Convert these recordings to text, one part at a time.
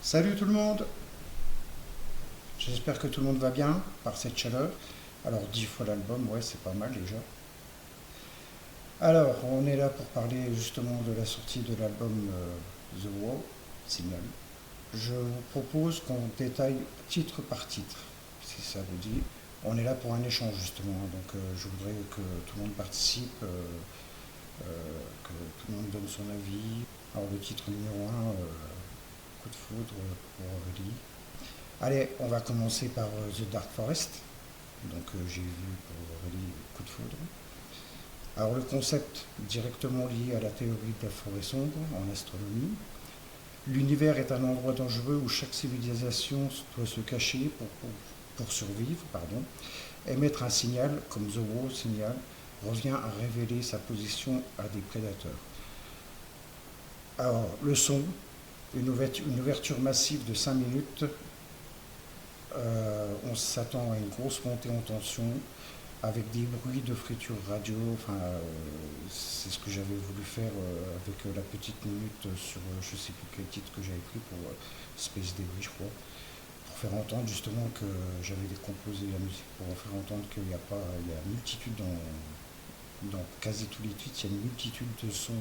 Salut tout le monde, j'espère que tout le monde va bien par cette chaleur. Alors 10 fois l'album, ouais c'est pas mal déjà. Alors on est là pour parler justement de la sortie de l'album The Wall, Signal. Je vous propose qu'on détaille titre par titre, si ça vous dit. On est là pour un échange justement, donc je voudrais que tout le monde participe, que tout le monde donne son avis. Alors le titre numéro un, Coup de foudre pour Aurélie. Allez, on va commencer par The Dark Forest. Donc j'ai vu pour Aurélie Coup de foudre. Alors le concept directement lié à la théorie de la forêt sombre en astronomie. L'univers est un endroit dangereux où chaque civilisation doit se cacher pour survivre, pardon. Émettre un signal, comme The Wall signal, revient à révéler sa position à des prédateurs. Alors le son, une ouverture massive de 5 minutes. On s'attend à une grosse montée en tension avec des bruits de friture radio. Enfin, c'est ce que j'avais voulu faire avec la petite minute sur je sais plus quel titre que j'avais pris pour Space Debris, je crois, pour faire entendre justement que j'avais décomposé la musique, pour faire entendre qu'il y a pas, il y a une multitude dans quasi tous les titres, il y a une multitude de sons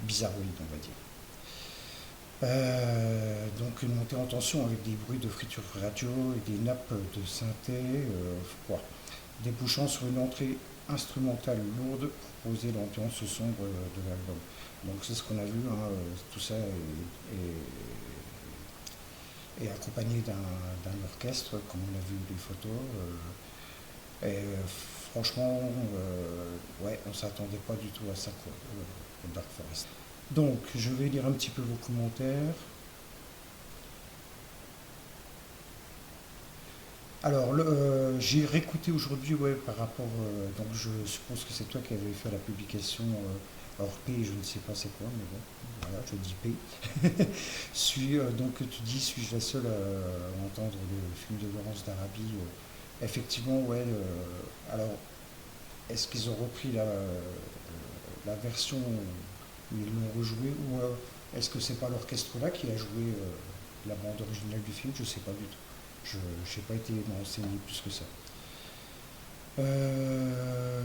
bizarroïdes, on va dire. Donc une montée en tension avec des bruits de friture radio et des nappes de synthé froid, débouchant sur une entrée instrumentale lourde pour poser l'ambiance sombre de l'album. Donc c'est ce qu'on a vu, hein, tout ça est accompagné d'un orchestre, comme on a vu les photos. Franchement, ouais, on ne s'attendait pas du tout à ça, quoi, au Dark Forest. Donc, je vais lire un petit peu vos commentaires. Alors, j'ai réécouté aujourd'hui, ouais, par rapport. Donc, je suppose que c'est toi qui avais fait la publication hors P, je ne sais pas c'est quoi, mais bon, voilà, je dis P. Donc, tu dis, suis-je la seule à entendre le film de Laurence d'Arabie effectivement, ouais. Alors, est-ce qu'ils ont repris la version où ils l'ont rejoué ou est-ce que c'est pas l'orchestre là qui a joué la bande originale du film? Je sais pas du tout. Je n'ai pas été renseigné plus que ça. Euh,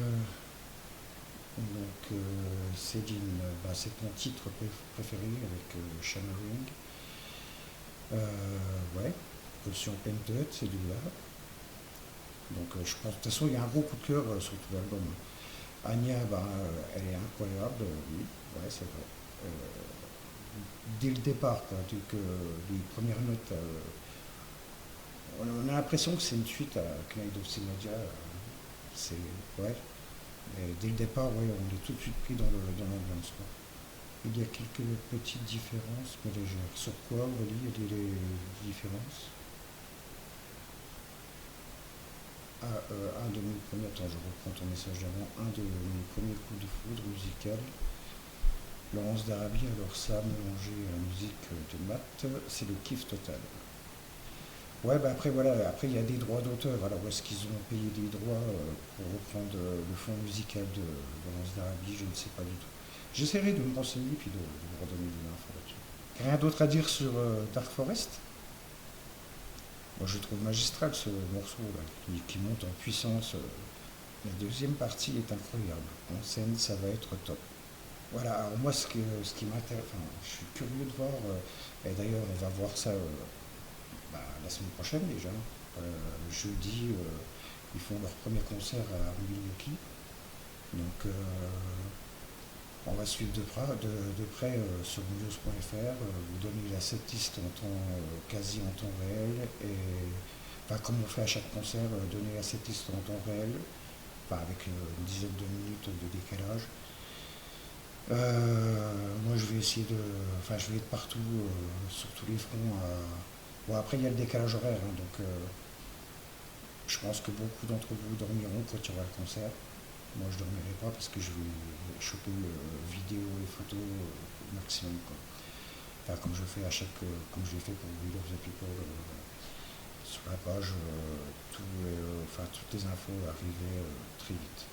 Céline, bah, c'est ton titre préféré avec Shannering. Ouais, Potion Painted, c'est lui-là. Donc je pense, de toute façon, il y a un gros coup de cœur sur tout l'album. Anya, bah, elle est incroyable, oui, ouais, c'est vrai. Dès le départ, quoi, dès que les premières notes, on a l'impression que c'est une suite à Knight of Synodia. C'est, ouais, mais dès le départ, ouais, on est tout de suite pris dans l'ambiance, quoi. Il y a quelques petites différences, mais légères. Sur quoi, Wally, il y a des différences? Un de mes premiers, attends, je reprends ton message d'avant, un de mes premiers coups de foudre musical. Laurence d'Arabie, alors ça, mélangé à la musique de Matt, c'est le kiff total. Ouais, bah après, voilà, après il y a des droits d'auteur. Alors, est-ce qu'ils ont payé des droits pour reprendre le fond musical de Laurence d'Arabie? Je ne sais pas du tout. J'essaierai de me renseigner puis de vous redonner des infos là-dessus. Rien d'autre à dire sur Dark Forest? Moi, je trouve magistral ce morceau là, qui monte en puissance. La deuxième partie est incroyable. En scène, ça va être top. Voilà, alors moi, ce qui m'intéresse, enfin, je suis curieux de voir, et d'ailleurs, on va voir ça bah, la semaine prochaine déjà. Jeudi, ils font leur premier concert à Milwaukee. Donc, on va suivre de près sur news.fr, vous donner la setlist en temps, quasi en temps réel, et enfin, comme on fait à chaque concert, donner la setlist en temps réel, enfin, avec une dizaine de minutes de décalage. Moi, je vais essayer de. Enfin, je vais être partout, sur tous les fronts. Bon, après, il y a le décalage horaire, hein, donc je pense que beaucoup d'entre vous dormiront quand il y aura le concert. Moi, je ne dormirai pas parce que je vais choper vidéos et photos au maximum, quoi. Enfin, comme je fais à chaque. Comme je l'ai fait pour Will of the People, sur la page, enfin, toutes les infos arrivaient très vite.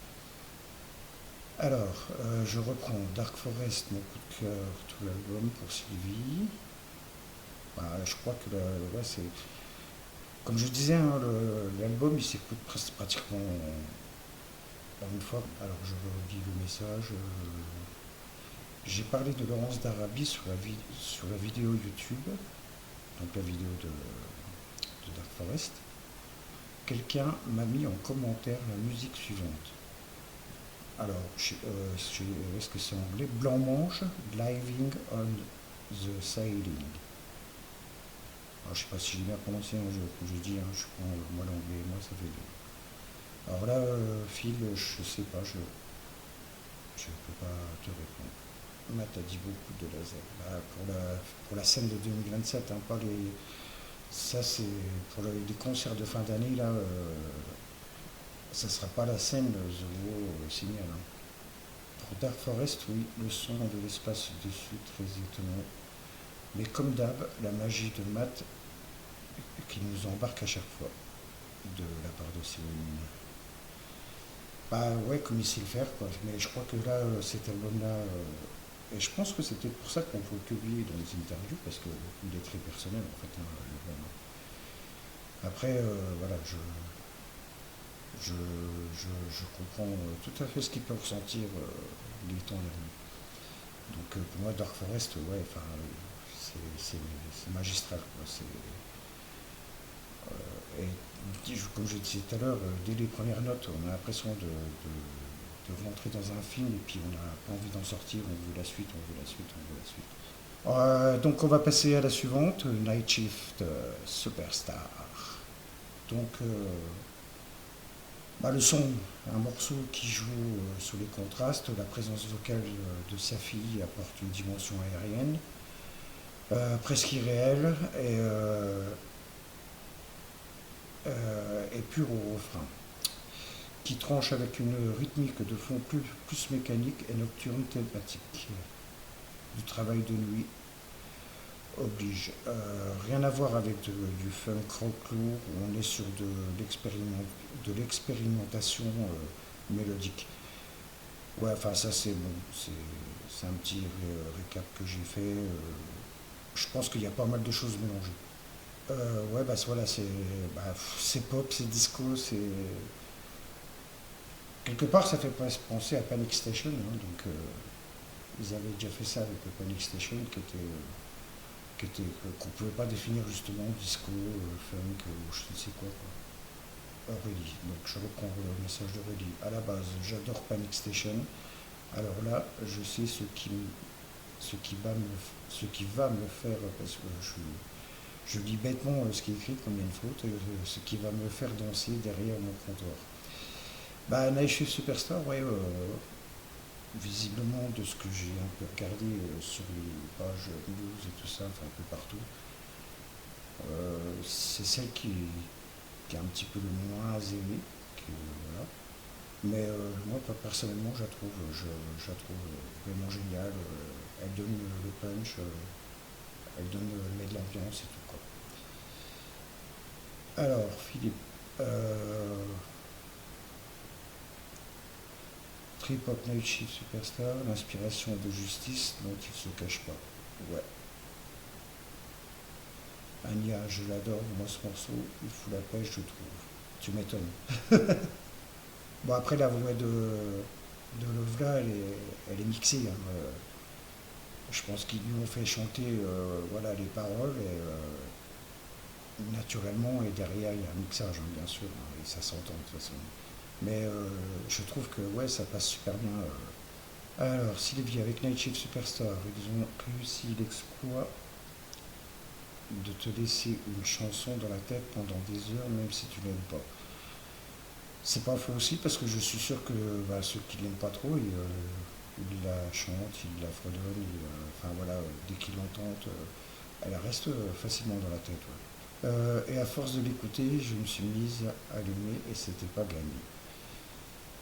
Alors, je reprends Dark Forest, mon coup de cœur, tout l'album pour Sylvie. Bah, je crois que ouais, c'est. Comme je disais, hein, l'album il s'écoute pratiquement en une fois. Alors je redis le message. J'ai parlé de Laurence d'Arabie sur la vidéo YouTube, donc la vidéo de Dark Forest. Quelqu'un m'a mis en commentaire la musique suivante. Alors, est-ce que c'est anglais? Blanc-manche, Gliding on the Sailing. Alors, je sais pas si j'ai bien prononcé, hein, comme je dis, hein, je prends moi l'anglais, moi ça fait deux. Alors là, Phil, je sais pas, je peux pas te répondre. Matt a dit beaucoup de laser. Bah, pour la scène de 2027, hein, pas les. Ça, c'est pour les concerts de fin d'année, là, ça sera pas la scène The Wall Signal. Hein. Pour Dark Forest, oui, le son de l'espace dessus, très étonnant. Mais comme d'hab, la magie de Matt qui nous embarque à chaque fois de la part de Céline. Bah ouais, comme il sait le faire, quoi. Mais je crois que là, cet album-là, et je pense que c'est peut-être pour ça qu'on voit que lui dans les interviews, parce qu'il est très personnel en fait, hein, l'album. Après, voilà, je comprends tout à fait ce qu'il peut ressentir les temps derniers. Donc pour moi, Dark Forest, ouais, enfin, c'est magistral, quoi. Comme je disais tout à l'heure, dès les premières notes, on a l'impression de rentrer dans un film et puis on n'a pas envie d'en sortir, on veut la suite, on veut la suite, on veut la suite. Donc on va passer à la suivante, Night Shift Superstar. Donc bah, le son, un morceau qui joue sur les contrastes, la présence vocale de sa fille apporte une dimension aérienne, presque irréelle et pure au refrain, qui tranche avec une rythmique de fond plus mécanique et nocturne thématique. Du travail de nuit oblige. Rien à voir avec du funk rock lourd où on est sur de l'expérimentation mélodique. Ouais, enfin ça c'est bon, c'est un petit récap que j'ai fait. Je pense qu'il y a pas mal de choses mélangées. Ouais, bah voilà, c'est pop, c'est disco, c'est quelque part ça fait presque penser à Panic Station, hein, donc ils avaient déjà fait ça avec Panic Station qu'on ne pouvait pas définir justement disco, funk ou je ne sais quoi. Aurélie, donc je reprends le message d'Aurélie. À la base, j'adore Panic Station. Alors là, je sais ce qui va me faire, parce que je lis bêtement ce qui est écrit comme il y a une faute, ce qui va me faire danser derrière mon comptoir. Bah, Night Shift Superstar, ouais, visiblement de ce que j'ai un peu regardé sur les pages news et tout ça, enfin un peu partout, c'est celle qui est un petit peu le moins aimée. Voilà. Mais moi, personnellement, je la trouve vraiment géniale. Elle donne le punch, elle donne, elle met de l'ambiance et tout quoi. Alors, Philippe, Trip Hop Night Shift Superstar, l'inspiration de Justice dont il se cache pas. Ouais. Anya, je l'adore, moi ce morceau, il fout la pêche, je trouve. Tu m'étonnes. Bon, après, la voix de Lovla, elle est mixée. Hein. Je pense qu'ils lui ont fait chanter voilà, les paroles et naturellement, et derrière, il y a un mixage, hein, bien sûr, hein, et ça s'entend de toute façon. Mais je trouve que ouais, ça passe super bien. Alors, Sylvie, avec Night Shift Superstar, ils ont réussi l'exploit de te laisser une chanson dans la tête pendant des heures, même si tu l'aimes pas. C'est pas faux aussi, parce que je suis sûr que bah, ceux qui l'aiment pas trop, ils la chantent, ils la fredonnent, enfin voilà, dès qu'ils l'entendent, elle reste facilement dans la tête. Ouais. Et à force de l'écouter, je me suis mise à l'aimer et c'était pas gagné.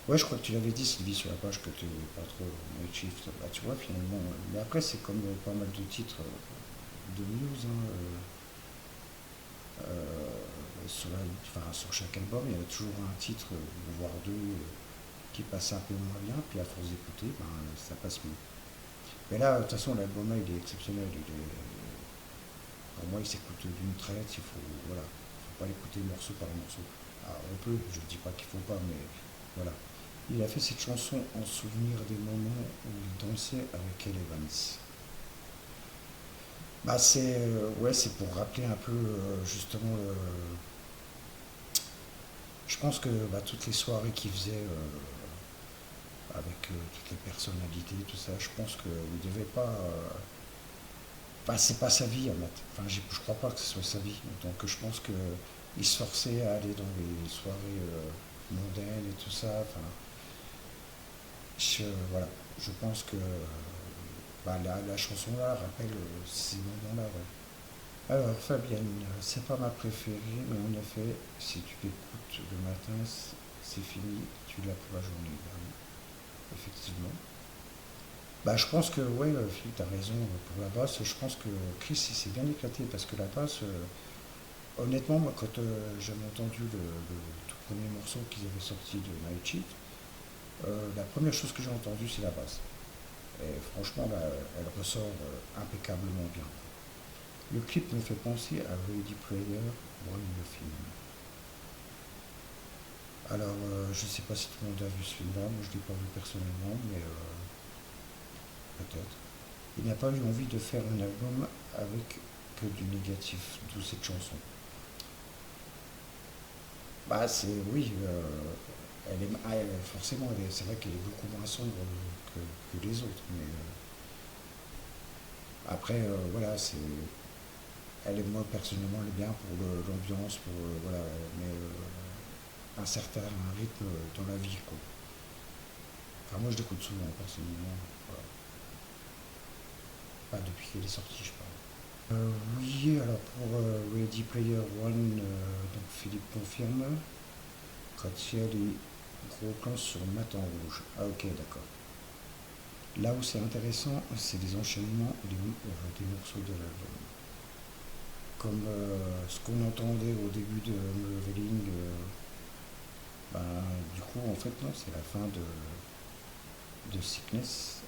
Ouais, je crois que tu l'avais dit, Sylvie, sur la page que tu n'es pas trop Night Shift. Bah, tu vois, finalement. Mais après, c'est comme pas mal de titres de news. Hein, sur chaque album, il y a toujours un titre, voire deux, qui passe un peu moins bien. Puis à force d'écouter, ben, ça passe mieux. Mais là, de toute façon, l'album il est exceptionnel. Pour moi, il s'écoute d'une traite, faut pas l'écouter morceau par morceau. Alors, on peut, je ne dis pas qu'il faut pas, mais voilà. Il a fait cette chanson en souvenir des moments où il dansait avec Elle Evans. Bah c'est pour rappeler un peu justement je pense que toutes les soirées qu'il faisait avec toutes les personnalités, tout ça, je pense qu'il devait pas. C'est pas sa vie en fait. Je crois pas que ce soit sa vie. Donc je pense qu'il se forçait à aller dans les soirées mondaines et tout ça. Voilà. Je pense que la chanson là rappelle ces moments-là. Ouais. Alors Fabienne, c'est pas ma préférée, mais en effet, si tu l'écoutes le matin, c'est fini, tu l'as pour la journée. Effectivement. Je pense que, ouais, Philippe, t'as raison pour la basse. Je pense que Chris, il s'est bien éclaté parce que la basse, honnêtement, moi, quand j'avais entendu le tout premier morceau qu'ils avaient sorti de Night Shift, la première chose que j'ai entendue, c'est la basse. Et franchement, là, elle ressort impeccablement bien. Le clip me fait penser à Ready Player One, le film. Alors, je sais pas si tout le monde a vu ce film-là, moi je l'ai pas vu personnellement, mais peut-être. Il n'a pas eu envie de faire un album avec que du négatif, d'où cette chanson. Oui, forcément, c'est vrai qu'elle est beaucoup moins sombre que les autres, mais après, voilà, elle est moi personnellement, elle est bien pour l'ambiance, pour voilà, mais un certain rythme dans la vie, quoi. Enfin, moi, je l'écoute souvent, personnellement, voilà. Pas depuis qu'elle est sortie, je parle. Oui, alors pour Ready Player One, donc Philippe confirme. Gratte-ciel et gros plan sur mat en rouge. Ah ok, d'accord. Là où c'est intéressant, c'est les enchaînements des morceaux de l'album. Comme ce qu'on entendait au début de Leveling, du coup, en fait, non, c'est la fin de Sickness.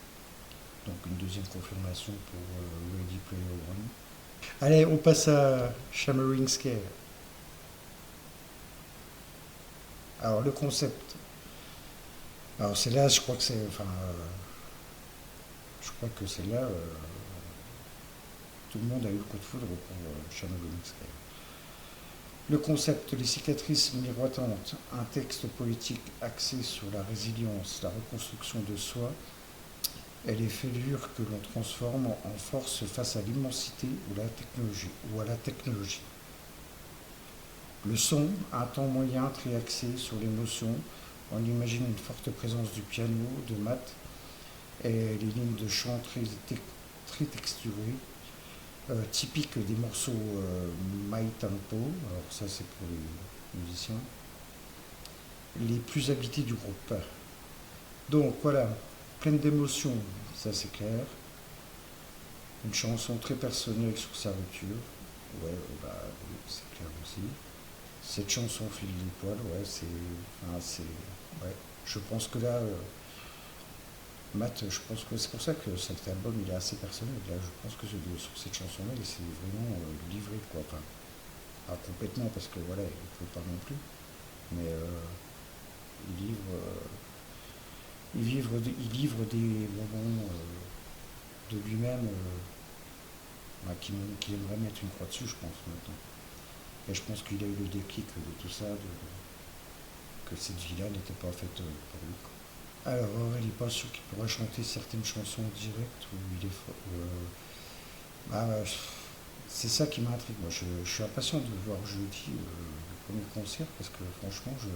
Donc une deuxième confirmation pour Ready Player One. Allez, on passe à Shimmering Scare. Alors le concept. Alors c'est là, je crois que c'est, je crois que c'est là, tout le monde a eu le coup de foudre pour Shimmering Scare. Le concept, les cicatrices miroitantes, un texte poétique axé sur la résilience, la reconstruction de soi et les fêlures que l'on transforme en force face à l'immensité ou à la technologie. Le son, un temps moyen très axé sur l'émotion, on imagine une forte présence du piano, de Matt, et les lignes de chant très texturées, typiques des morceaux My Tempo, alors ça c'est pour les musiciens, les plus habités du groupe. Donc voilà, pleine d'émotions, ça c'est clair. Une chanson très personnelle sur sa rupture, ouais, oui, c'est clair aussi. Cette chanson file les poils, ouais, ouais. Je pense que là, Matt, je pense que c'est pour ça que cet album il est assez personnel. Là, je pense que sur cette chanson-là, il s'est vraiment livré, quoi. Enfin, pas complètement parce que voilà, il ne peut pas non plus, mais il livre, il livre des moments de lui-même qui aimerait mettre une croix dessus, je pense maintenant. Et je pense qu'il a eu le déclic de tout ça, que cette vie-là n'était pas faite pour lui, quoi. Alors, Aurélie, pas sûr qu'il pourra chanter certaines chansons en direct où il est c'est ça qui m'intrigue. Moi, je suis impatient de voir jeudi le premier concert parce que franchement, je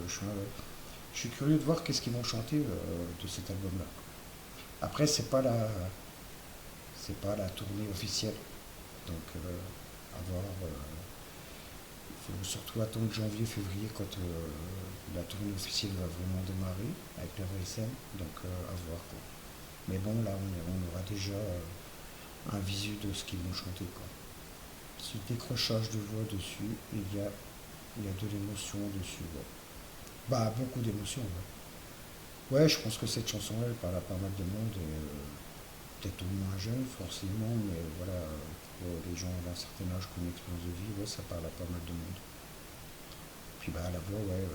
suis curieux de voir qu'est-ce qu'ils vont chanter de cet album-là. Après, c'est pas la tournée officielle, donc à voir. Il faut surtout attendre janvier, février quand la tournée officielle va vraiment démarrer avec la VSM, donc à voir quoi. Mais bon, là, on aura déjà un visu de ce qu'ils vont chanter, quoi. Ce décrochage de voix dessus, il y a de l'émotion dessus. Ouais. Beaucoup d'émotion. Ouais. Ouais, je pense que cette chanson-là, elle parle à pas mal de monde. peut-être moins jeune forcément, mais voilà, pour les gens d'un certain âge qui ont une expérience de vie, ouais, ça parle à pas mal de monde. Puis bah, la voix, ouais,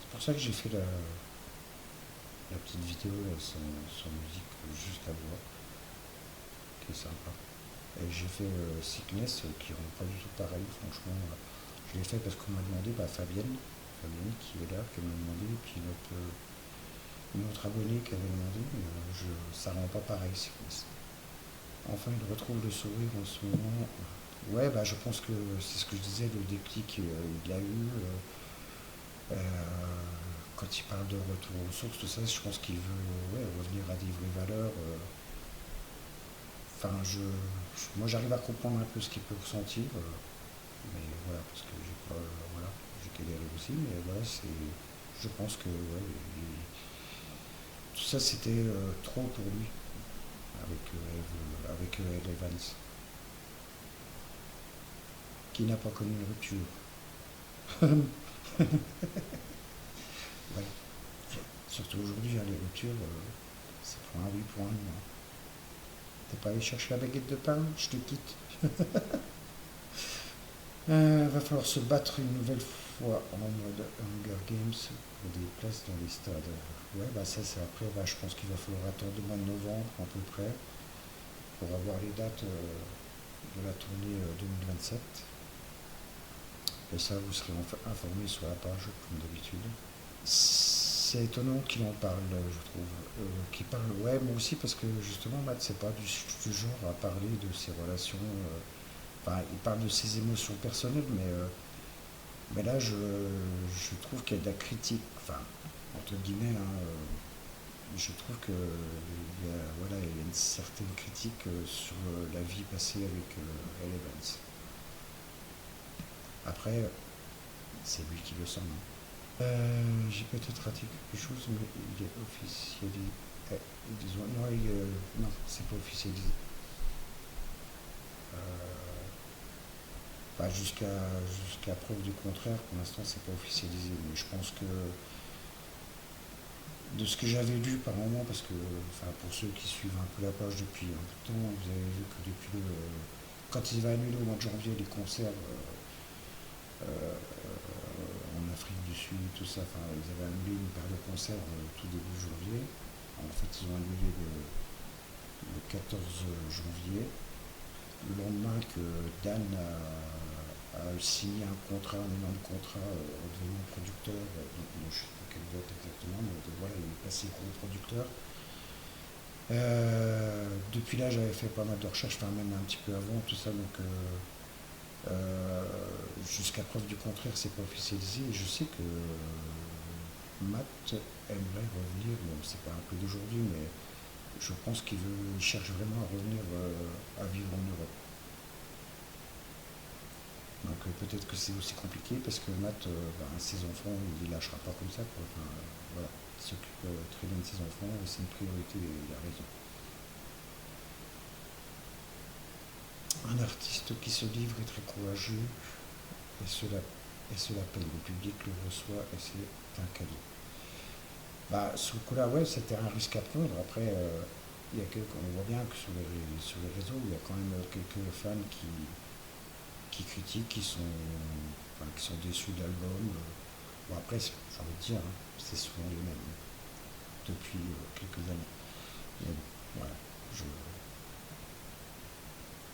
c'est pour ça que j'ai fait la petite vidéo là, sans musique, juste la voix, qui est sympa. Et j'ai fait Sickness, qui rend pas du tout pareil, franchement. Je l'ai fait parce qu'on m'a demandé, bah, Fabienne qui est là, qui m'a demandé, et puis une autre abonnée qui avait demandé, mais ça rend pas pareil, Sickness. Enfin, il retrouve le sourire en ce moment. Ouais, bah, je pense que c'est ce que je disais, le déclic, il a eu. Euh, Quand il parle de retour aux sources, tout ça, je pense qu'il veut, ouais, revenir à des vraies valeurs. Enfin, moi, j'arrive à comprendre un peu ce qu'il peut ressentir, mais voilà, parce que j'ai pas, voilà, j'ai galéré aussi, mais voilà, je pense que ouais, tout ça, c'était trop pour lui avec Eve Evans, qui n'a pas connu une rupture. Ouais. Surtout aujourd'hui, hein, les ruptures, c'est pour un oui, pour un non, hein. T'es pas allé chercher la baguette de pain? Je te quitte. Va falloir se battre une nouvelle fois en mode Hunger Games pour des places dans les stades. Ouais, bah ça c'est après, bah, je pense qu'il va falloir attendre le mois de novembre à peu près pour avoir les dates de la tournée 2027. Et ça, vous serez informé sur la page, comme d'habitude. C'est étonnant qu'il en parle, je trouve. Qu'il parle, ouais, moi aussi, parce que justement, Matt, c'est pas du genre à parler de ses relations. Enfin, il parle de ses émotions personnelles, mais là, je trouve qu'il y a de la critique. Enfin, entre guillemets, hein, je trouve que voilà, il y a une certaine critique sur la vie passée avec Elle Evans. Après, c'est lui qui le sent, hein. J'ai peut-être raté quelque chose, mais il est officialisé. Disons, non, non, c'est pas officialisé. Euh, Pas jusqu'à preuve du contraire, pour l'instant, c'est pas officialisé. Mais je pense que de ce que j'avais lu par moment, parce que, enfin, pour ceux qui suivent un peu la page depuis un peu de temps, vous avez vu que depuis quand il va annuler au mois de janvier les concerts en Afrique du Sud, tout ça, enfin, ils avaient annulé une paire de concerts tout début janvier. En fait, ils ont annulé le 14 janvier, le lendemain que Dan a signé un contrat, un énorme contrat en devenant producteur, donc je ne sais pas quelle boîte exactement, mais voilà, il est passé gros producteur. Depuis là, j'avais fait pas mal de recherches, enfin même un petit peu avant, tout ça, donc jusqu'à preuve du contraire, c'est pas officialisé. Et je sais que Matt aimerait revenir, bon, c'est pas un peu d'aujourd'hui, mais je pense il cherche vraiment à revenir à vivre en Europe. Donc peut-être que c'est aussi compliqué parce que Matt, ben, ses enfants, il les lâchera pas comme ça, quoi. Enfin, voilà, il s'occupe très bien de ses enfants, et c'est une priorité, il a raison. Un artiste qui se livre est très courageux et cela paye. Le public le reçoit et c'est un cadeau. Bah, ce coup-là, ouais, c'était un risque à prendre. Après, on voit bien que sur les réseaux, il y a quand même quelques fans qui critiquent, qui sont déçus de l'album. Bon, après, j'ai envie de dire, hein, c'est souvent les mêmes depuis quelques années. Mais bon, voilà, je,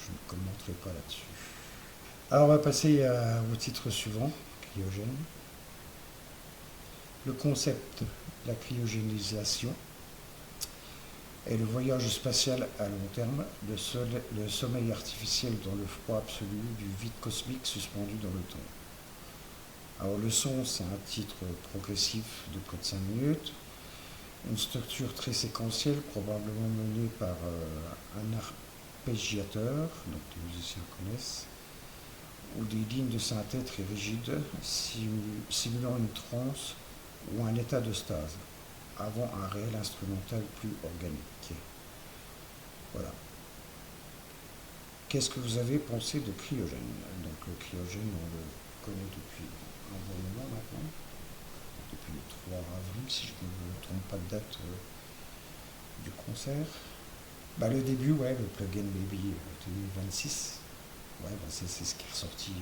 je ne commenterai pas là-dessus. Alors, on va passer au titre suivant, cryogène. Le concept, la cryogénisation, est le voyage spatial à long terme, le sommeil artificiel dans le froid absolu du vide cosmique suspendu dans le temps. Alors le son, c'est un titre progressif de près de 5 minutes, une structure très séquentielle, probablement menée par un arpégiateur, donc les musiciens connaissent, ou des lignes de synthé très rigides, simulant une transe ou un état de stase, avant un réel instrumental plus organique. Voilà. Qu'est-ce que vous avez pensé de Cryogène? Donc le cryogène, on le connaît depuis un bon moment maintenant, depuis le 3 avril, si je ne me trompe pas de date, du concert. Bah, le début, ouais, le Plug in Baby 2026. Ouais, bah, c'est ce qui est ressorti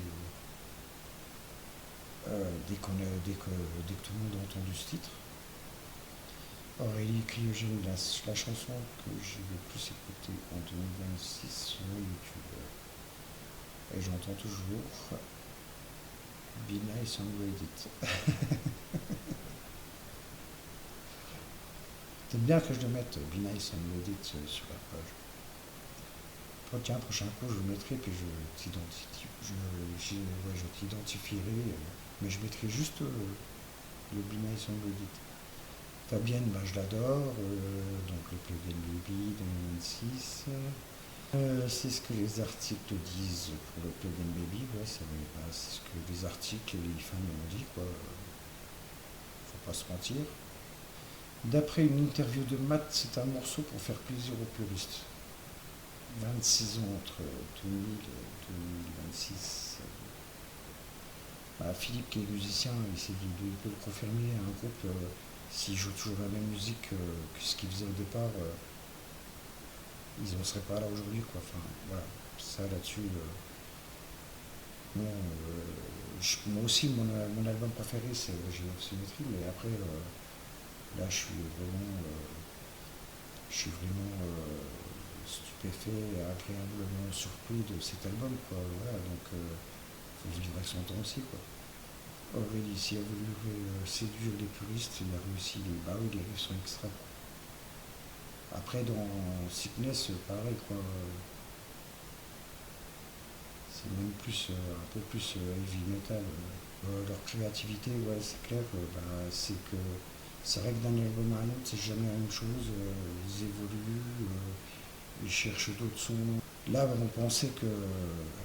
dès que tout le monde a entendu ce titre. Aurélie Cryogène, la chanson que j'ai le plus écoutée en 2026 sur YouTube. Et j'entends toujours Be Nice and Reddit. C'est bien que je le mette Be Nice and Reddit sur la page. Oh, tiens, prochain coup, je le mettrai, puis je t'identifierai, mais je mettrai juste le Be Nice and Reddit. Fabienne, bah, je l'adore, donc le Plug in Baby 2026. C'est ce que les articles disent pour le Plug in Baby, ouais, c'est ce que les articles et les fans m'ont dit, quoi. Faut pas se mentir. D'après une interview de Matt, c'est un morceau pour faire plaisir aux puristes. 26 ans entre 2000 et 2026. Bah, Philippe, qui est musicien, il peut le confirmer. Un groupe, s'il joue toujours la même musique que ce qu'il faisait au départ, ils n'en seraient pas là aujourd'hui, quoi. Enfin, voilà, ça là-dessus. Bon, moi aussi, mon album préféré, c'est Géosymétrie, mais après, là, je suis vraiment stupéfait et agréablement surpris de cet album, quoi. Voilà, donc, faut vivre avec son temps aussi, quoi. Aurélie, s'il a voulu séduire les puristes, il a réussi. Bah oui, les riffs sont extra. Après, dans Sickness, pareil, quoi. C'est même plus, un peu plus heavy metal. Leur créativité, ouais, c'est clair, bah, c'est vrai que d'un album à un autre, c'est jamais la même chose. Ils évoluent, ils cherchent d'autres sons. Là, on pensait que,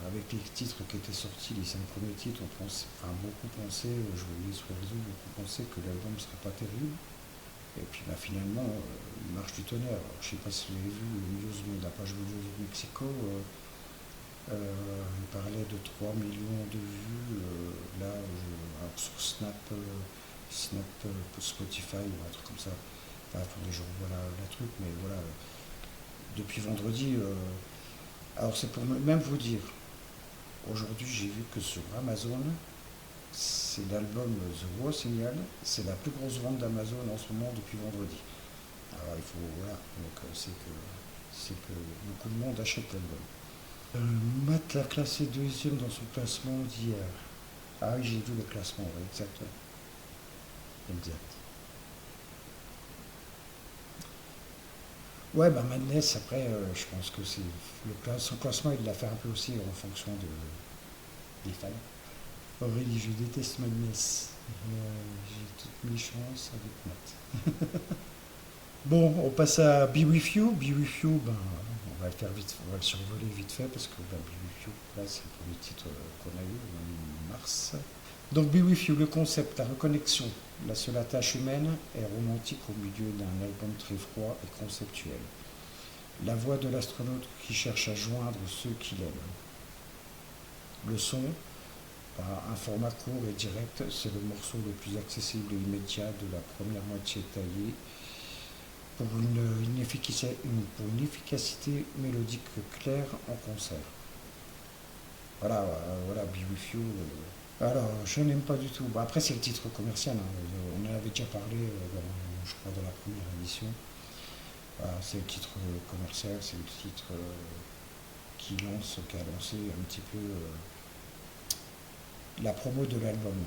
avec les titres qui étaient sortis, les 5 premiers titres, beaucoup pensaient, je voyais sur les réseaux, beaucoup pensaient que l'album ne serait pas terrible. Et puis bah, finalement, il marche du tonnerre. Alors, je ne sais pas si vous avez vu la page News Mexico, il parlait de 3 millions de vues. Alors sur Snap, Spotify ou un truc comme ça. Enfin, faudrait que je revoie la truc, mais voilà. Depuis vendredi, alors c'est pour même vous dire, aujourd'hui j'ai vu que sur Amazon, c'est l'album The Raw Signal, c'est la plus grosse vente d'Amazon en ce moment depuis vendredi. Alors il faut, voilà, donc c'est que beaucoup de monde achète l'album. Matt l'a classé deuxième dans son classement d'hier. Ah oui, j'ai vu le classement, ouais, exactement. Exact. Ouais, bah Madness, après, je pense que son classement, il l'a fait un peu aussi en fonction des fans. Aurélie, je déteste Madness. J'ai toutes mes chances avec Matt. Bon, on passe à Be With You. Be With You, ben, on va le faire vite, on va le survoler vite fait parce que ben, Be With You, là, c'est le premier titre qu'on a eu en mars. Donc Be With You, le concept, la reconnexion, la seule attache humaine est romantique au milieu d'un album très froid et conceptuel. La voix de l'astronaute qui cherche à joindre ceux qu'il aime. Le son, par un format court et direct, c'est le morceau le plus accessible et immédiat de la première moitié taillée pour une efficacité mélodique claire en concert. Voilà, voilà, Be With You. Alors, je n'aime pas du tout. Bon, après, c'est le titre commercial, hein. On en avait déjà parlé, je crois, dans la première émission. Voilà, c'est le titre commercial, c'est le titre qui a lancé un petit peu la promo de l'album.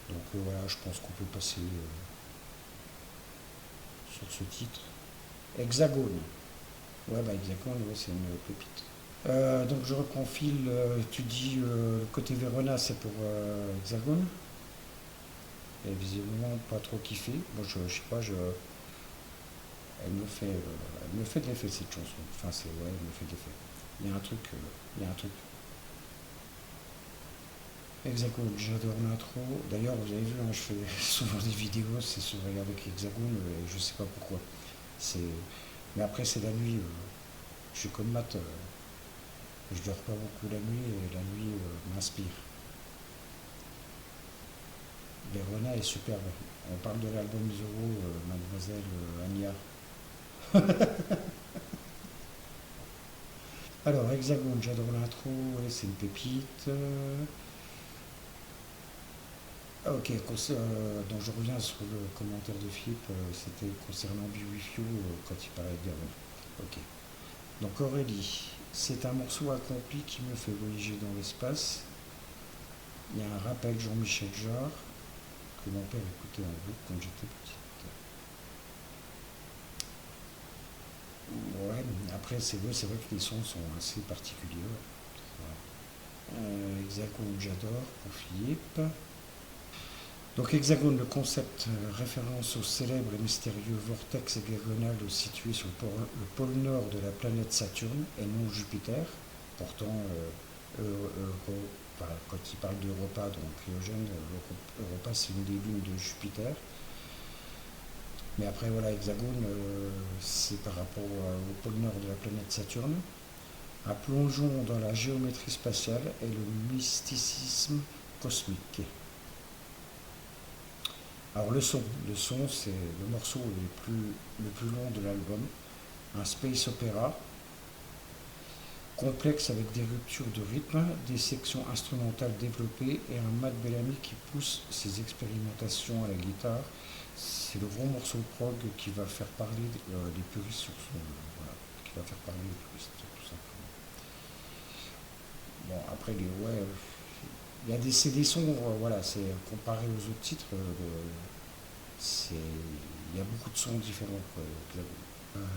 Donc voilà, je pense qu'on peut passer sur ce titre. Hexagone. Ouais, bah Hexagone, ouais, c'est une pépite. Donc je reconfile, tu dis le côté Verona, c'est pour Hexagone. Et visiblement pas trop kiffé. Moi, je sais pas, elle me fait de l'effet cette chanson. Enfin, ouais, elle me fait de l'effet. Il y a un truc, il y a un truc. Hexagone, j'adore l'intro. D'ailleurs, vous avez vu, hein, je fais souvent des vidéos, c'est sur avec Hexagone, et je sais pas pourquoi. C'est, mais après, c'est la nuit. Je suis comme Matt, je dors pas beaucoup la nuit, et la nuit m'inspire. Verona est superbe. On parle de l'album Zorro, mademoiselle Anya. Alors, Hexagone, j'adore l'intro, ouais, c'est une pépite. Ok, donc je reviens sur le commentaire de Philippe, c'était concernant Be With You, quand il parlait de Verona. Ok. Donc Aurélie, c'est un morceau accompli qui me fait voyager dans l'espace. Il y a un rappel Jean-Michel Jarre que mon père écoutait en boucle quand j'étais petite. Ouais, après c'est vrai que les sons sont assez particuliers. Ouais. Hexagone, j'adore pour Philippe. Donc Hexagone, le concept référence au célèbre et mystérieux vortex hexagonal situé sur le pôle nord de la planète Saturne et non Jupiter. Pourtant, quand il parle d'Europa, donc Eugène, Europa c'est une des lunes de Jupiter. Mais après voilà, Hexagone, c'est par rapport au pôle nord de la planète Saturne. Un plongeon dans la géométrie spatiale et le mysticisme cosmique. Alors le son c'est le morceau le plus long de l'album, un space opéra complexe avec des ruptures de rythme, des sections instrumentales développées et un Matt Bellamy qui pousse ses expérimentations à la guitare. C'est le gros morceau de prog qui va faire parler les puristes sur son, voilà, qui va faire parler les puristes tout simplement. Bon après ouais, il y a c'est des sons, voilà, c'est comparé aux autres titres, il y a beaucoup de sons différents. Quoi,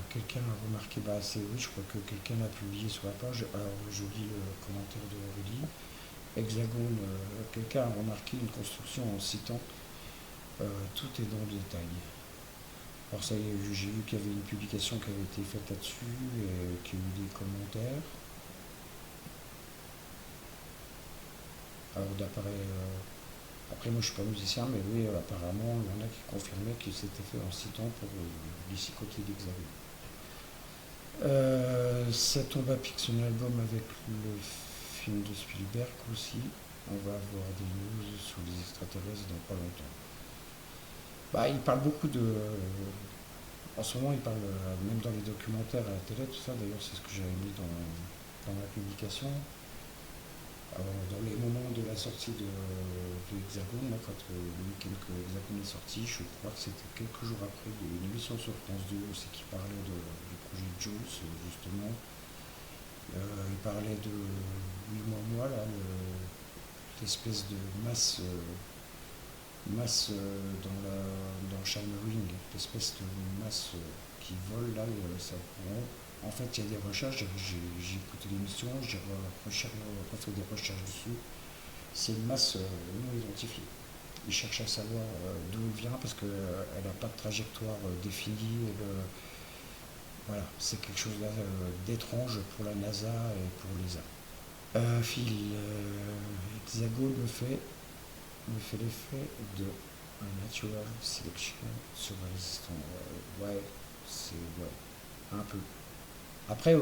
quelqu'un a remarqué, bah c'est oui, je crois que quelqu'un l'a publié sur la page. Alors je lis le commentaire de Aurélie. Hexagone, quelqu'un a remarqué une construction en citant tout est dans le détail. Alors ça y est, j'ai vu qu'il y avait une publication qui avait été faite là-dessus et qu'il y a eu des commentaires. Alors après moi je suis pas musicien, mais oui, apparemment il y en a qui confirmaient qu'il s'était fait en citant pour d'ici côté d'Hexagone. Ça tombe à pic son album avec le film de Spielberg aussi. On va avoir des news sur les extraterrestres dans pas longtemps. Bah, il parle beaucoup de. En ce moment, il parle même dans les documentaires à la télé, tout ça. D'ailleurs, c'est ce que j'avais mis dans la publication. Alors, dans les moments de la sortie de Hexagone, là, quand le week-end que Hexagone est sorti, je crois que c'était quelques jours après, il y a eu une émission sur France 2 aussi qui parlait du projet Jules, justement. Il parlait de 8 mois, là, l'espèce de masse dans Shimmering, l'espèce de masse qui vole là, et ça, en fait, il y a des recherches, j'ai écouté l'émission, j'ai refait des recherches dessus. C'est une masse non identifiée. Ils cherchent à savoir d'où elle vient parce qu'elle n'a pas de trajectoire définie. Voilà, c'est quelque chose d'étrange pour la NASA et pour l'ESA. Phil, Hexagone me fait l'effet de un natural selection sur un résistant. Ouais, c'est ouais, un peu. Après,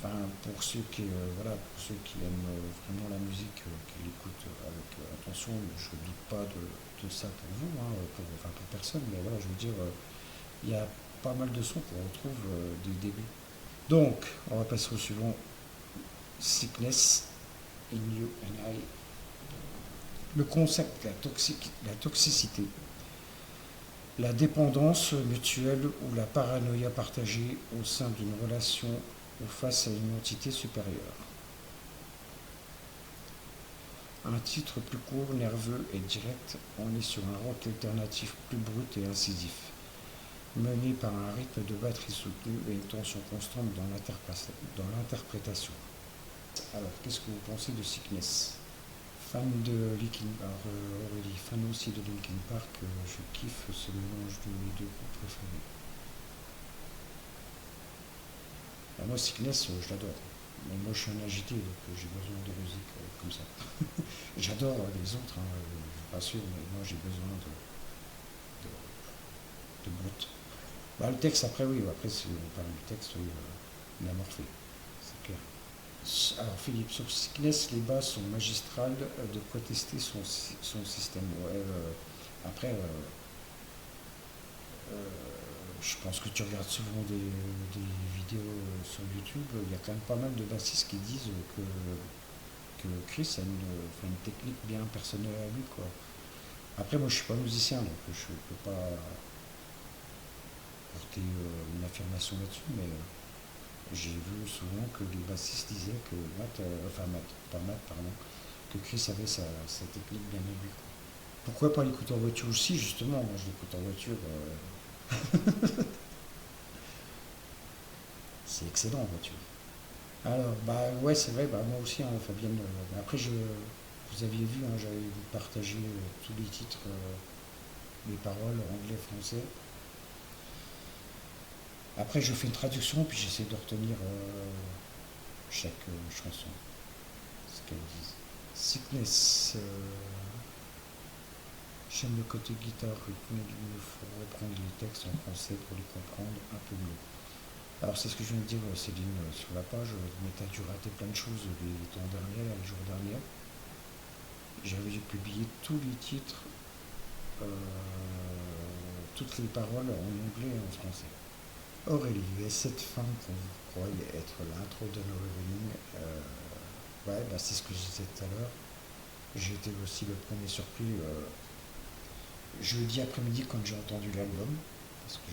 pour ceux qui voilà, pour ceux qui aiment vraiment la musique, qui l'écoutent avec attention, je ne doute pas de ça pour vous, hein, pour personne, mais voilà, je veux dire, il y a pas mal de sons qu'on retrouve dès le début. Donc, on va passer au suivant. Sickness in You and I. Le concept, la toxicité, la dépendance mutuelle ou la paranoïa partagée au sein d'une relation ou face à une entité supérieure. Un titre plus court, nerveux et direct, on est sur un rock alternatif plus brut et incisif, mené par un rythme de batterie soutenu et une tension constante dans l'interprétation. Alors, qu'est-ce que vous pensez de Sickness? Fan de Linkin Park, Aurélie, fan aussi de Linkin Park, je kiffe ce mélange de mes deux groupes préférés. Alors moi, Sickness, je l'adore. Mais moi, je suis un agité, donc j'ai besoin de musique comme ça. J'adore les autres, hein, je ne suis pas sûr, mais moi, j'ai besoin de brut. Bah, le texte, après, oui, après, si on parle du texte, oui, il a morphé, c'est clair. Alors Philippe, sur Sickness, les bases sont magistrales, de quoi tester son système. Ouais, après, je pense que tu regardes souvent des vidéos sur YouTube, il y a quand même pas mal de bassistes qui disent que Chris a enfin, une technique bien personnelle à lui, quoi. Après, moi je suis pas musicien, donc je peux pas porter une affirmation là-dessus, mais j'ai vu souvent que les bassistes disaient que pas Matt, pardon, que Chris avait sa technique bien à lui, quoi. Pourquoi pas l'écouter en voiture aussi, justement, moi je l'écoute en voiture, c'est excellent en voiture. Alors, bah ouais, c'est vrai, bah moi aussi, hein, Fabienne. Après, vous aviez vu, hein, j'avais partagé tous les titres, les paroles, anglais, français. Après, je fais une traduction, puis j'essaie de retenir chaque chanson, ce qu'elles disent. Sickness, j'aime le côté guitare rythmique, il me faut reprendre les textes en français pour les comprendre un peu mieux. Alors, c'est ce que je viens de dire, Céline, sur la page, mais t'as dû rater plein de choses les temps derniers, là, les jours derniers. J'avais publié tous les titres, euh, toutes les paroles en anglais et en français. Aurélie, et cette femme qu'on vous croyez être l'intro de No Revealing, ouais, bah c'est ce que je disais tout à l'heure. J'ai été aussi le premier surpris jeudi après-midi quand j'ai entendu l'album, parce que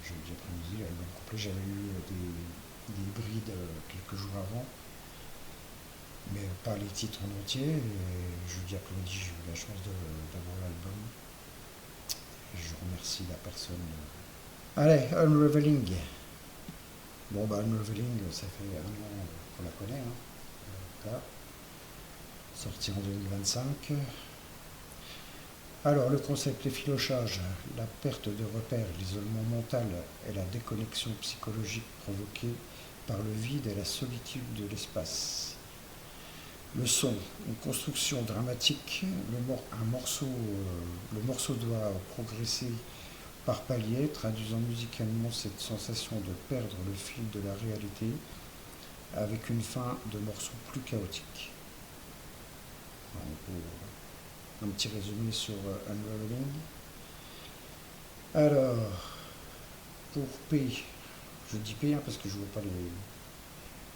jeudi après-midi, l'album complet, j'avais eu des brides quelques jours avant, mais pas les titres en entier. Et jeudi après-midi, j'ai eu la chance d'avoir l'album. Et je remercie la personne. Allez, Unraveling. Bon, bah, Unraveling, ça fait un an qu'on la connaît, hein. Là, sorti en 2025. Alors, le concept est filochage, la perte de repères, l'isolement mental et la déconnexion psychologique provoquée par le vide et la solitude de l'espace. Le son, une construction dramatique, le morceau doit progresser par paliers, traduisant musicalement cette sensation de perdre le fil de la réalité avec une fin de morceau plus chaotique. Un petit résumé sur Unraveling. Alors, pour P, je dis P hein, parce que je ne vois pas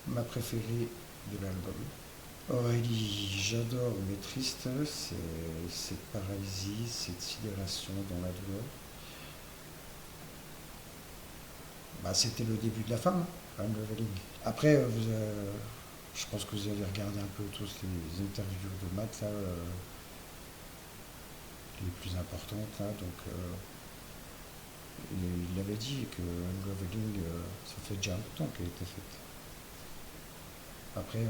ma préférée de l'album. Aurélie, j'adore mais triste, c'est cette paralysie, cette sidération dans la douleur. Bah, c'était le début de la fin, hein, Unraveling. Après, je pense que vous avez regardé un peu tous les interviews de Matt, là, les plus importantes, là, donc il avait dit que Unraveling, ça fait déjà un temps qu'elle était faite. Après,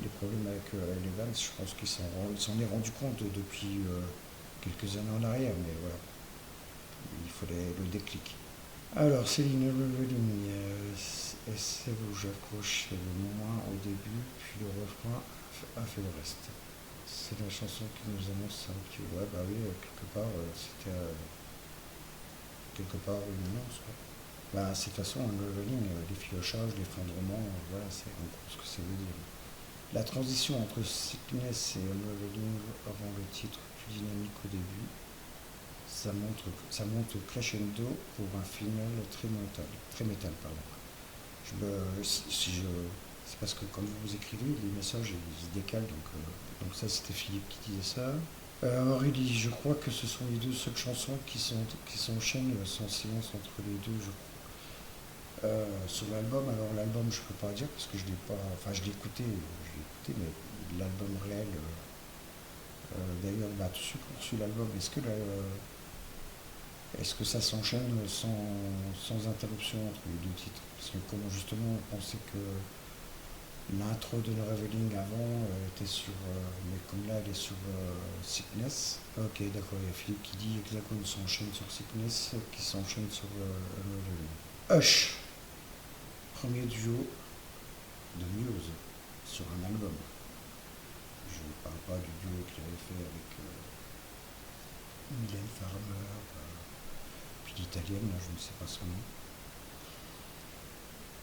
les problèmes avec Evans, je pense qu'il s'en est rendu compte depuis quelques années en arrière, mais voilà, il fallait le déclic. Alors, Céline Reveling, c'est où j'accroche le moins au début, puis le refrain a fait le reste. C'est la chanson qui nous annonce un petit. Ouais, bah oui, quelque part, c'était quelque part une annonce. Ouais. Bah, c'est de toute façon, un leveling, les filochages, l'effondrement, voilà, c'est en gros ce que ça veut dire. La transition entre Sickness et Unraveling avant le titre plus dynamique au début, ça monte crescendo pour un final très métal, pardon. C'est parce que quand vous écrivez, les messages ils se décalent, donc ça c'était Philippe qui disait ça. Aurélie, je crois que ce sont les deux seules chansons qui s'enchaînent sans silence entre les deux, je crois. Sur l'album, alors l'album je peux pas dire parce que je l'ai pas, enfin mais l'album réel, d'ailleurs, bah, tu poursuis l'album, est-ce que ça s'enchaîne sans interruption entre les deux titres? Parce que comme justement on pensait que l'intro de The Revealing avant était sur, mais comme là elle est sur Sickness. Ok, d'accord, il y a Philippe qui dit que Hexagone s'enchaîne sur Sickness, qui s'enchaîne sur Revealing. Hush, premier duo de Muse sur un album. Je ne parle pas du duo qu'il avait fait avec Mylène Farmer, euh, puis l'italienne, là, je ne sais pas son nom,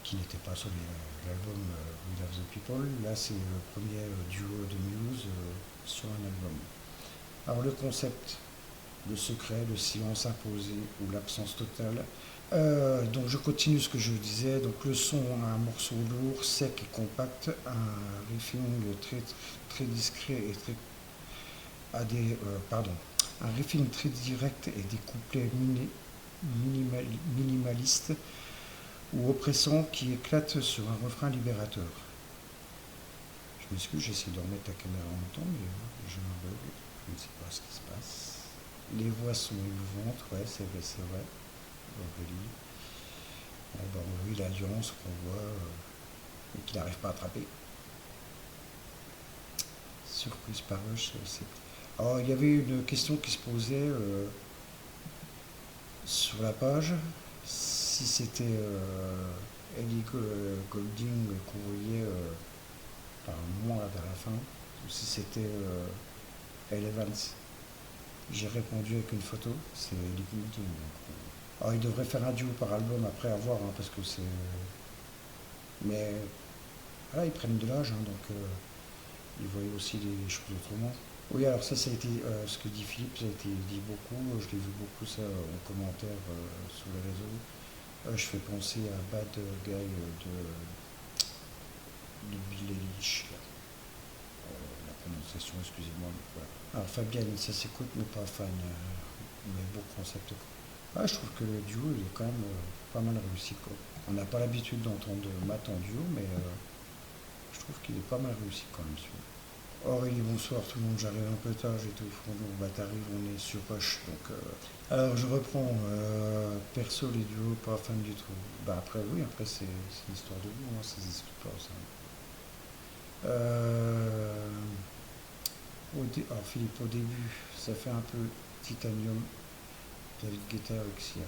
qui n'était pas sur l'album We Love the People. Là, c'est le premier duo de Muse sur un album. Alors, le concept, le secret, le silence imposé ou l'absence totale. Donc je continue ce que je disais. Donc le son, un morceau lourd, sec et compact, un riffing très discret et très un riffing très direct et des couplets minimalistes ou oppressants qui éclatent sur un refrain libérateur. Je m'excuse, j'essaie de remettre la caméra en même temps, mais j'ai un bug, je ne sais pas ce qui se passe. Les voix sont émouvantes, ouais, c'est vrai. Aurélie. Oui, l'alliance qu'on voit et qu'il n'arrive pas à attraper. Surprise par Rush, c'est. Alors, il y avait une question qui se posait sur la page, si c'était Ellie Goulding qu'on voyait par un moment vers la fin, ou si c'était Elle Evans. J'ai répondu avec une photo, c'est Ellie Goulding. Alors, il devrait faire un duo par album après à voir, hein, parce que c'est. Mais voilà, ils prennent de l'âge, hein, donc ils voyaient aussi les choses autrement. Oui, alors ça a été ce que dit Philippe, ça a été dit beaucoup, je l'ai vu beaucoup ça en commentaire sur les réseaux. Je fais penser à Bad Guy de Bill Eilish, la prononciation, excusez-moi. Voilà. Alors Fabienne, ça s'écoute, mais pas fan, mais beau concept. Ah, je trouve que le duo il est quand même pas mal réussi, quoi. On n'a pas l'habitude d'entendre Matt en duo, mais je trouve qu'il est pas mal réussi quand même celui-là. Aurélie, bonsoir tout le monde, j'arrive un peu tard, j'ai tout au fond, bah t'arrives, on est sur Rush, donc alors je reprends, perso les duos, pas fan du tout. Bah après oui, après c'est une histoire de goût, hein, ça n'existe pas ça. Alors Philippe, au début, ça fait un peu Titanium, David Guetta avec Sia.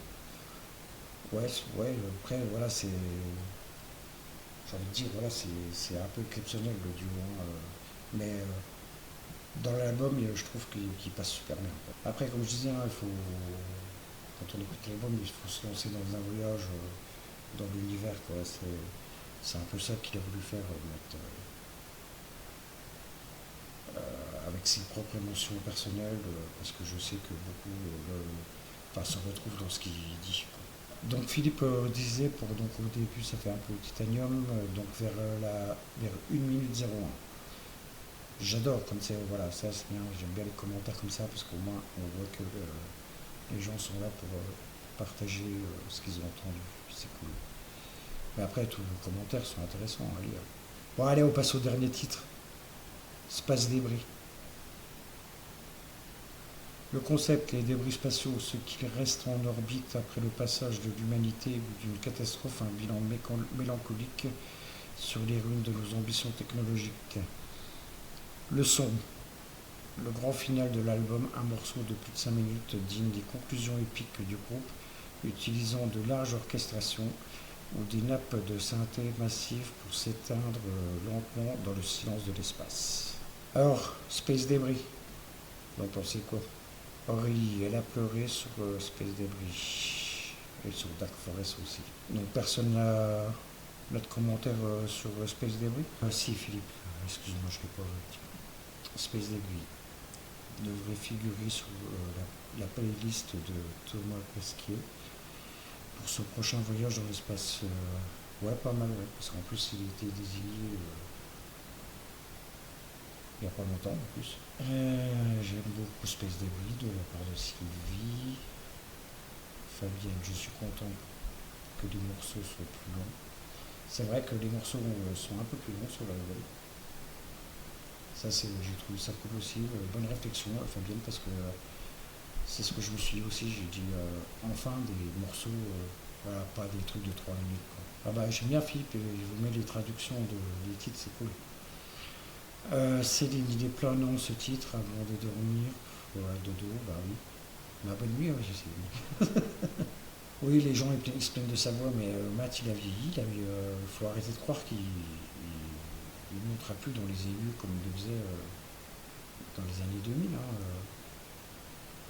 Ouais, après voilà, c'est. J'ai envie de dire, voilà, c'est un peu exceptionnel le duo, hein, mais dans l'album, je trouve qu'il passe super bien. Après, comme je disais, hein, quand on écoute l'album, il faut se lancer dans un voyage dans l'univers, quoi. C'est un peu ça qu'il a voulu faire, avec ses propres émotions personnelles, parce que je sais que beaucoup se retrouvent dans ce qu'il dit, quoi. Donc Philippe disait, donc au début ça fait un peu Titanium, donc vers 1 minute 01. J'adore comme c'est, voilà, ça c'est bien, j'aime bien les commentaires comme ça parce qu'au moins on voit que les gens sont là pour partager ce qu'ils ont entendu, c'est cool. Mais après tous vos commentaires sont intéressants à lire. Bon allez, on passe au dernier titre, Space Débris. Le concept, les débris spatiaux, ce qui reste en orbite après le passage de l'humanité ou d'une catastrophe, un bilan mélancolique sur les ruines de nos ambitions technologiques. Le son, le grand final de l'album, un morceau de plus de 5 minutes digne des conclusions épiques du groupe, utilisant de larges orchestrations ou des nappes de synthé massives pour s'éteindre lentement dans le silence de l'espace. Alors, Space Debris, vous en pensez quoi? Aurélie, elle a pleuré sur Space Debris et sur Dark Forest aussi. Donc personne n'a de commentaire sur Space Debris? Si Philippe, excuse-moi, je ne l'ai pas dit. Space Debris devrait figurer sur la playlist de Thomas Pesquet pour son prochain voyage dans l'espace. Ouais, pas mal, ouais, parce qu'en plus il était désigné il n'y a pas longtemps en plus. J'aime beaucoup Space Debris de la part de Sylvie. Fabienne, je suis content que les morceaux soient plus longs. C'est vrai que les morceaux sont un peu plus longs sur l'album. Ça, j'ai trouvé ça cool aussi. Bonne réflexion, Fabienne, parce que c'est ce que je me suis dit aussi. J'ai dit enfin des morceaux, voilà, pas des trucs de 3 minutes, quoi. Ah bah, j'aime bien Philippe, et je vous mets les traductions des titres, c'est cool. Céline, il est planant ce titre avant de dormir. Ouais, dodo, bah oui. Bah bonne nuit, oui, je sais. Oui, les gens ils se plaignent de sa voix, mais Matt il a vieilli, il faut arrêter de croire qu'il ne montera plus dans les aigus comme il le faisait dans les années 2000. Hein.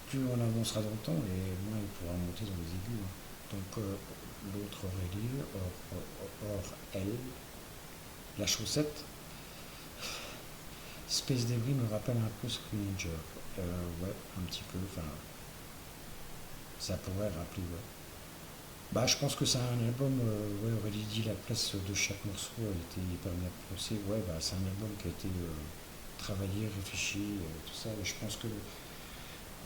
Plus on avancera dans le temps, et moins il pourra monter dans les aigus. Hein. Donc l'autre Aurélie, or elle, la chaussette. Space Debris me rappelle un peu Screenager. Ouais, un petit peu, enfin, ça pourrait rappeler, ouais. Bah, je pense que c'est un album, ouais, Aurélie dit la place de chaque morceau a été hyper bien pensée. Ouais, bah, c'est un album qui a été travaillé, réfléchi, tout ça. Et je pense que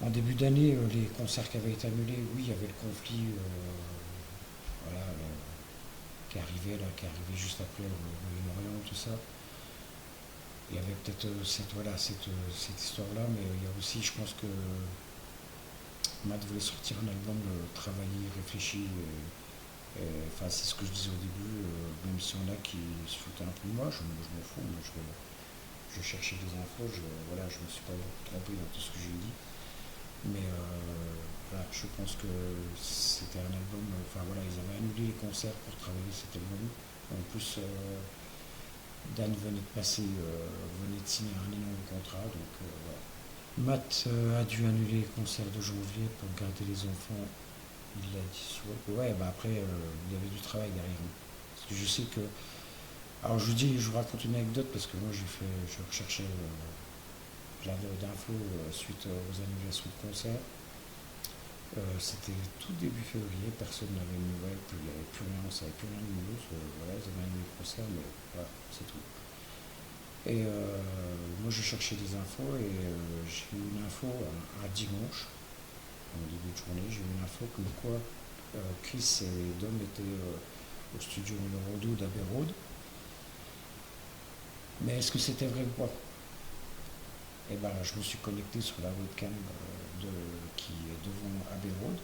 en début d'année, les concerts qui avaient été annulés, oui, il y avait le conflit, voilà, qui arrivait juste après le Moyen-Orient, tout ça. Il y avait peut-être cette histoire-là, mais il y a aussi, je pense que Matt voulait sortir un album travaillé, réfléchi. Enfin, c'est ce que je disais au début, même si on a qui se foutaient un peu de moi, je m'en fous, moi, je cherchais des infos, voilà, je me suis pas trompé dans tout ce que j'ai dit. Mais voilà, je pense que c'était un album, enfin voilà, ils avaient annulé les concerts pour travailler cet album. En plus, Dan venait de passer, venait de signer un énorme contrat, donc voilà. Matt a dû annuler les concerts de janvier pour garder les enfants. Il l'a dit, ouais, bah après, il y avait du travail derrière. Parce que je sais que. Alors je vous raconte une anecdote parce que moi je recherchais plein d'infos suite aux annulations de concerts. C'était tout début février, personne n'avait de nouvelles, il n'y avait plus rien, on ne savait plus rien de news. Voilà, ils avaient annulé le concert, mais voilà, c'est tout. Et moi je cherchais des infos et j'ai eu une info un dimanche, en début de journée, j'ai eu une info comme quoi Chris et Dom étaient au studio numéro 2 d'Abbey Road. Mais est-ce que c'était vrai ou pas? Et ben je me suis connecté sur la webcam qui est devant Abbey Road,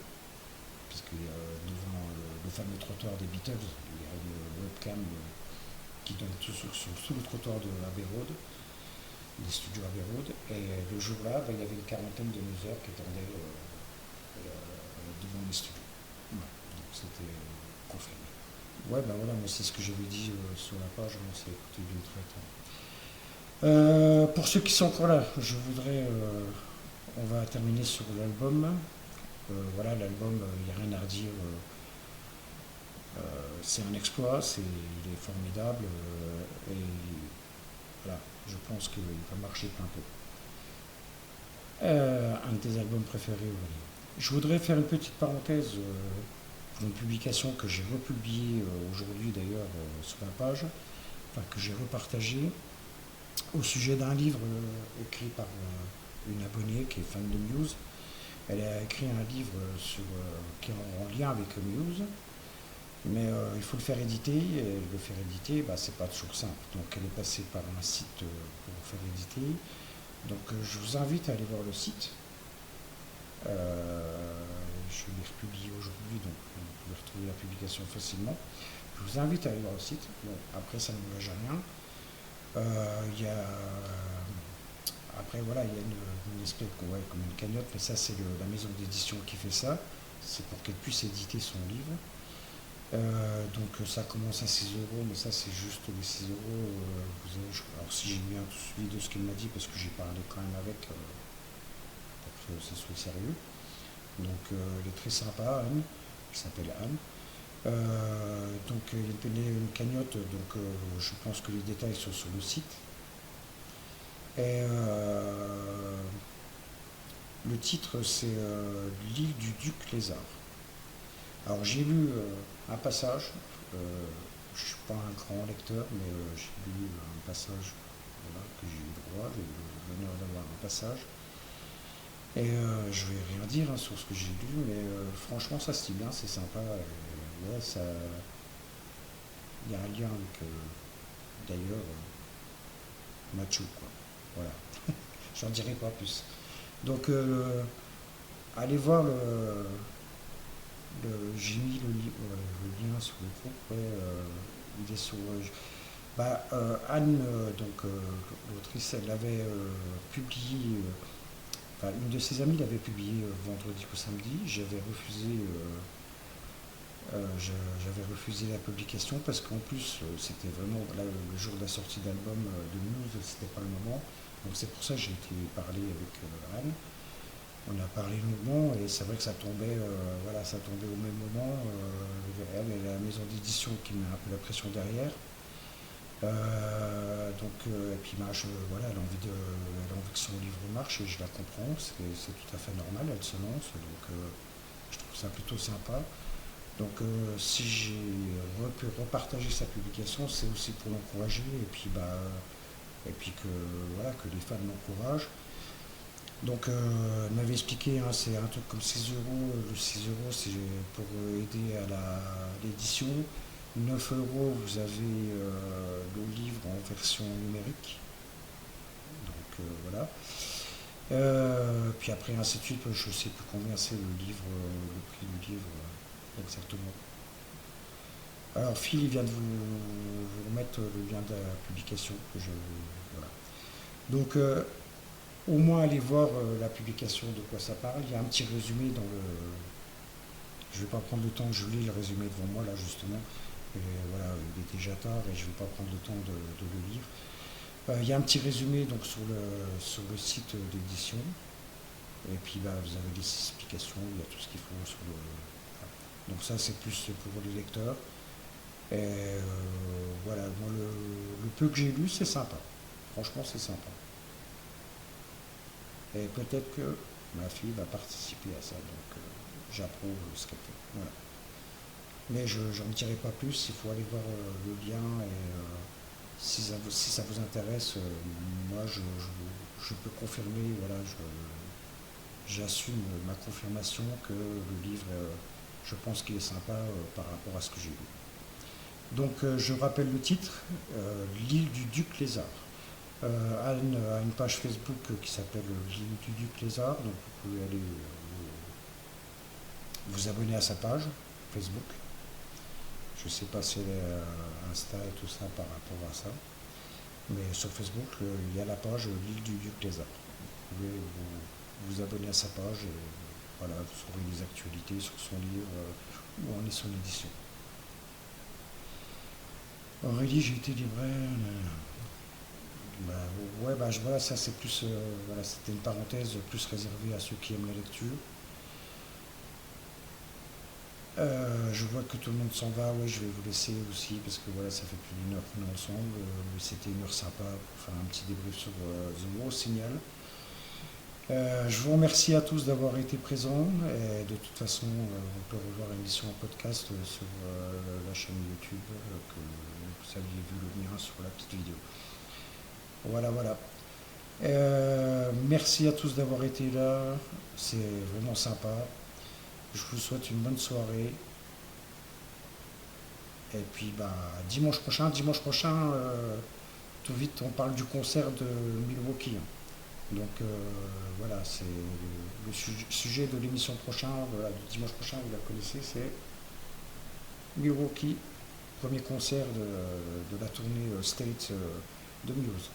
puisque devant le fameux trottoir des Beatles, il y a une webcam qui donne sous le trottoir de Abbey Road, des studios Abbey Road. Et le jour-là, ben, il y avait une quarantaine de museurs qui attendaient devant les studios. Ouais, donc c'était confirmé. Ouais, ben voilà, mais c'est ce que j'avais dit sur la page, on s'est écouté d'une traite. Pour ceux qui sont encore là, on va terminer sur l'album. Voilà, l'album, il n'y a rien à redire. C'est un exploit, il est formidable. Et voilà, je pense qu'il va marcher plein pot. Un de tes albums préférés, oui. Je voudrais faire une petite parenthèse pour une publication que j'ai republiée aujourd'hui d'ailleurs sur ma page, enfin que j'ai repartagée, au sujet d'un livre écrit par une abonnée qui est fan de Muse. Elle a écrit un livre qui est en lien avec Muse, mais il faut le faire éditer, et le faire éditer, bah, c'est pas toujours simple. Donc elle est passée par un site pour faire éditer. Donc je vous invite à aller voir le site. Je l'ai republié aujourd'hui, donc vous pouvez retrouver la publication facilement. Je vous invite à aller voir le site. Bon, après, ça n'engage à rien. Il y a, après, voilà, il y a une espèce ouais, comme une cagnotte, mais ça, c'est la maison d'édition qui fait ça. C'est pour qu'elle puisse éditer son livre. Donc ça commence à 6 euros, mais ça c'est juste les 6 euros. Alors si j'ai bien suivi de ce qu'il m'a dit, parce que j'ai parlé quand même avec, pour que ce soit sérieux. Donc elle est très sympa, Anne, elle s'appelle Anne. Donc il y a une cagnotte, donc je pense que les détails sont sur le site. Et le titre c'est L'île du Duc Lézard. Alors j'ai lu un passage, je ne suis pas un grand lecteur, mais j'ai lu un passage voilà, que j'ai eu le droit, j'ai eu l'honneur d'avoir un passage. Et je vais rien dire hein, sur ce que j'ai lu, mais franchement ça se dit bien, c'est sympa. Ouais, ça, il y a un lien avec d'ailleurs Macho, quoi. Voilà, j'en dirai pas plus. Donc allez voir j'ai mis le lien sur le groupe, ouais, il est sur. Anne, donc l'autrice, elle avait publié, enfin une de ses amies l'avait publié vendredi ou samedi. J'avais refusé la publication parce qu'en plus c'était vraiment là, le jour de la sortie d'album de Muse, c'était pas le moment. Donc c'est pour ça que j'ai été parler avec Anne. on a parlé longuement et c'est vrai que ça tombait, voilà, ça tombait au même moment. Elle et la maison d'édition qui met un peu la pression derrière. Et puis voilà, elle a envie que son livre marche et je la comprends, c'est tout à fait normal, elle se lance, donc je trouve ça plutôt sympa. Donc si j'ai pu repartager sa publication, c'est aussi pour l'encourager et puis que, voilà, que les fans l'encouragent. Donc elle m'avait expliqué, hein, c'est un truc comme 6 euros. Le 6 euros c'est pour aider à l'édition. 9 euros, vous avez le livre en version numérique. Donc voilà. Puis après, ainsi de suite, je ne sais plus combien c'est le livre, le prix du livre exactement. Alors Phil, il vient de vous remettre le lien de la publication voilà. Donc au moins allez voir la publication de quoi ça parle. Il y a un petit résumé dans le. Je ne vais pas prendre le temps que je lis le résumé devant moi là justement. Et voilà, il est déjà tard et je ne vais pas prendre le temps de le lire. Il y a un petit résumé donc sur le site d'édition. Et puis vous avez des explications, il y a tout ce qu'il faut sur le. Voilà. Donc ça c'est plus pour les lecteurs. Et voilà, moi le peu que j'ai lu c'est sympa. Franchement c'est sympa. Et peut-être que ma fille va participer à ça, donc j'approuve ce qu'elle fait. Voilà. Mais je n'en dirai pas plus, il faut aller voir le lien et si ça vous intéresse, moi je peux confirmer, voilà, j'assume ma confirmation que le livre, je pense qu'il est sympa par rapport à ce que j'ai lu. Donc je rappelle le titre, L'île du Duc Lézard. Anne a une page Facebook qui s'appelle L'île du Duc Lézard, donc vous pouvez aller vous abonner à sa page Facebook. Je ne sais pas si elle est Insta et tout ça par rapport à ça. Mais sur Facebook, il y a la page L'île du Duc Lézard. Vous pouvez vous abonner à sa page et voilà, vous saurez les actualités sur son livre, où en est son édition. Aurélie, j'ai été livré. Voilà, ça c'est plus. Voilà, c'était une parenthèse plus réservée à ceux qui aiment la lecture. Je vois que tout le monde s'en va, ouais, je vais vous laisser aussi parce que voilà, ça fait plus d'une heure qu'on est ensemble. C'était une heure sympa pour faire un petit débrief sur The Wall Signal. Je vous remercie à tous d'avoir été présents. Et de toute façon, on peut revoir l'émission en podcast sur la chaîne YouTube que vous aviez vu le lien sur la petite vidéo. Voilà. Merci à tous d'avoir été là. C'est vraiment sympa. Je vous souhaite une bonne soirée. Et puis dimanche prochain, tout vite on parle du concert de Milwaukee. Donc voilà, c'est le sujet de l'émission prochaine, voilà, du dimanche prochain, vous la connaissez, c'est Milwaukee, premier concert de la tournée States de Muse.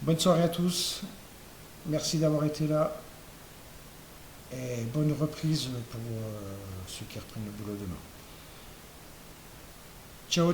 Bonne soirée à tous, merci d'avoir été là et bonne reprise pour ceux qui reprennent le boulot demain. Ciao.